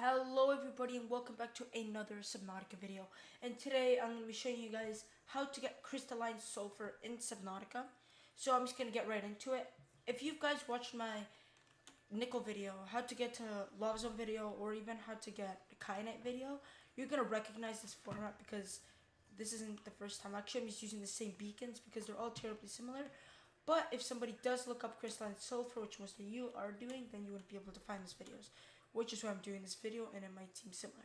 Hello everybody and welcome back to another Subnautica video. And today I'm going to be showing you guys how to get crystalline sulfur in Subnautica. So I'm just going to get right into it. If you guys watched my nickel video, how to get to lava zone video, or even how to get a kyanite video, you're going to recognize this format because this isn't the first time. Actually, I'm just using the same beacons because they're all terribly similar. But if somebody does look up crystalline sulfur, which most of you are doing, then you wouldn't be able to find these videos, which is why I'm doing this video, and it might seem similar.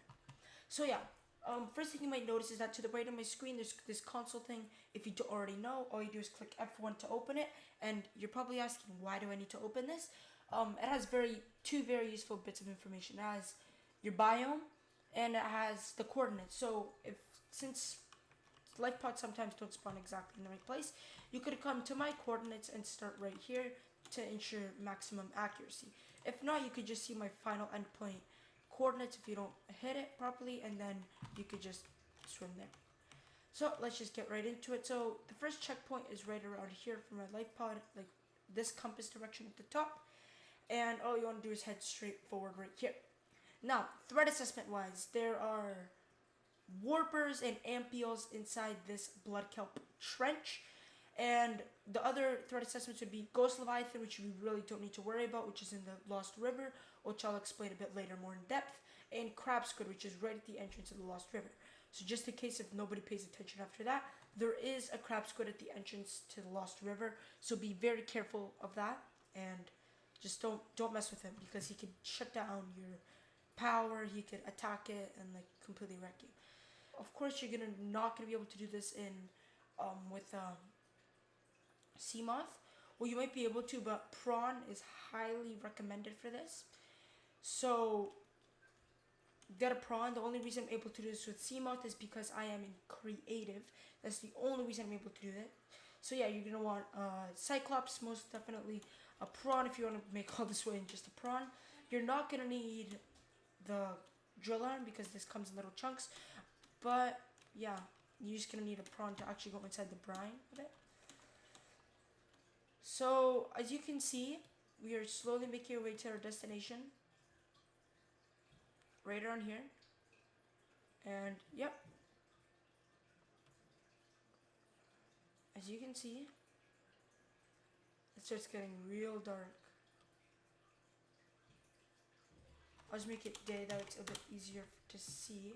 So yeah, first thing you might notice is that to the right of my screen, there's this console thing. If you don't already know, all you do is click F1 to open it, and you're probably asking, why do I need to open this? It has two very useful bits of information. It has your biome, and it has the coordinates. So since life pods sometimes don't spawn exactly in the right place, you could come to my coordinates and start right here to ensure maximum accuracy. If not, you could just see my final endpoint coordinates if you don't hit it properly, and then you could just swim there. So let's just get right into it. So the first checkpoint is right around here for my life pod, like this compass direction at the top, and all you want to do is head straight forward right here. Now, threat assessment wise, there are warpers and ampules inside this blood kelp trench, and the other threat assessments would be ghost leviathan, which we really don't need to worry about, which is in the Lost River, which I'll explain a bit later more in depth, and crab squid, which is right at the entrance of the Lost River. So just in case if nobody pays attention after that, there is a crab squid at the entrance to the Lost River, so be very careful of that, and just don't mess with him, because he could shut down your power, he could attack it and like completely wreck you. Of course, you're not gonna be able to do this in with sea moth. Well, you might be able to, but prawn is highly recommended for this. So get a prawn. The only reason I'm able to do this with sea moth is because I am in creative. That's the only reason I'm able to do that. So yeah, you're gonna want cyclops, most definitely a prawn if you want to make all this way in just a prawn. You're not gonna need the drill arm because this comes in little chunks. But yeah, you're just gonna need a prawn to actually go inside the brine of it. So as you can see, we are slowly making our way to our destination. Right around here. And yep. As you can see, it starts getting real dark. I'll just make it day, that it's a bit easier to see.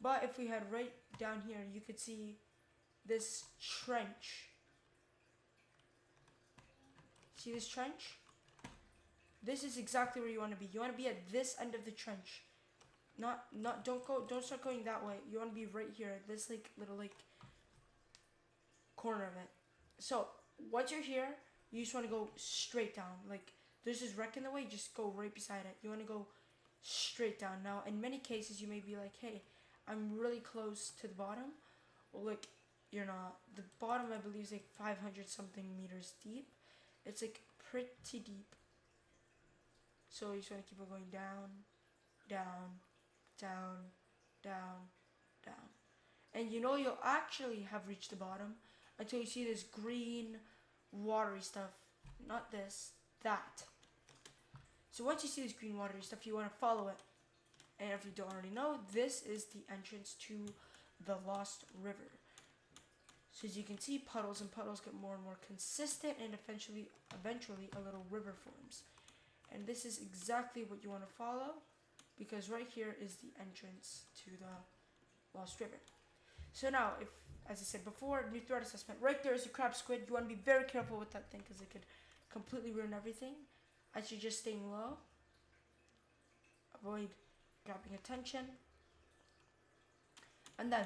But if we head right down here, you could see this trench. See this trench? This is exactly where you want to be. You want to be at this end of the trench. Don't start going that way. You want to be right here, this like little like corner of it. So once you're here, you just want to go straight down. Like there's this wreck in the way, just go right beside it. You want to go straight down. Now in many cases you may be like, hey, I'm really close to the bottom. Well, like, you're not. The bottom, I believe, is like 500 something meters deep. It's like pretty deep. So you just want to keep on going down, down, down, down, down. And you know you'll actually have reached the bottom until you see this green watery stuff. Not this, that. So once you see this green watery stuff, you want to follow it. And if you don't already know, this is the entrance to the Lost River. So as you can see, puddles and puddles get more and more consistent, and eventually a little river forms. And this is exactly what you want to follow, because right here is the entrance to the Lost River. So now, as I said before, new threat assessment. Right there is a crab squid. You want to be very careful with that thing, because it could completely ruin everything. As you're just staying low, avoid grabbing attention. And then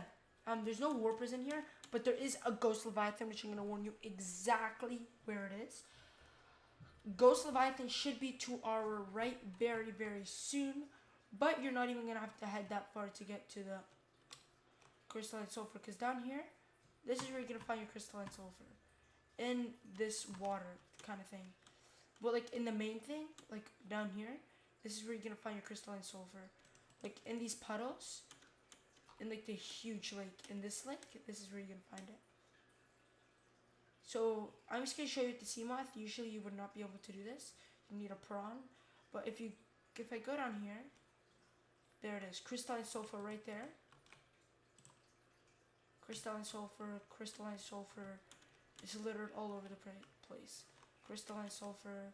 there's no warpers in here, but there is a ghost leviathan, which I'm going to warn you exactly where it is. Ghost leviathan should be to our right very, very soon, but you're not even going to have to head that far to get to the crystalline sulfur, because down here, this is where you're going to find your crystalline sulfur, in this water kind of thing. But like in the main thing, like down here, this is where you're going to find your crystalline sulfur. Like in these puddles, in like the huge lake, in this lake, this is where you're going to find it. So I'm just going to show you with the sea moth. Usually you would not be able to do this. You need a prawn. But if I go down here, there it is. Crystalline sulfur right there. Crystalline sulfur, crystalline sulfur. It's littered all over the place. Crystalline sulfur,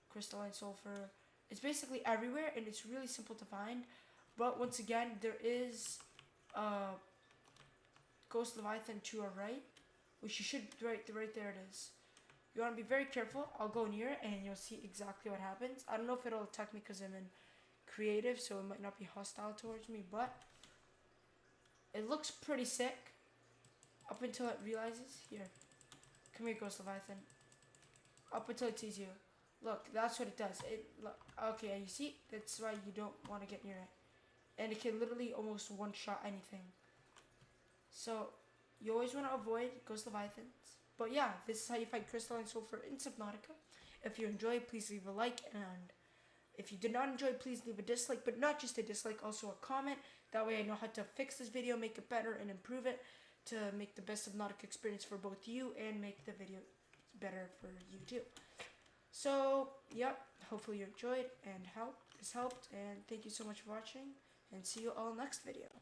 crystalline sulfur. It's basically everywhere, and it's really simple to find. But once again, there is Ghost Leviathan to our right, which you should, right there it is. You want to be very careful. I'll go near it, and you'll see exactly what happens. I don't know if it'll attack me because I'm in creative, so it might not be hostile towards me, but it looks pretty sick up until it realizes. Here, come here, Ghost Leviathan. Up until it sees you. Look, that's what it does. Okay, you see? That's why you don't want to get near it. And it can literally almost one-shot anything. So, you always want to avoid Ghost Leviathans. But yeah, this is how you fight Crystalline Sulfur in Subnautica. If you enjoyed, please leave a like. And if you did not enjoy, please leave a dislike. But not just a dislike, also a comment. That way I know how to fix this video, make it better, and improve it. To make the best Subnautica experience for both you and make the video better for you too. So, yep, hopefully you enjoyed and this helped, and thank you so much for watching, and see you all next video.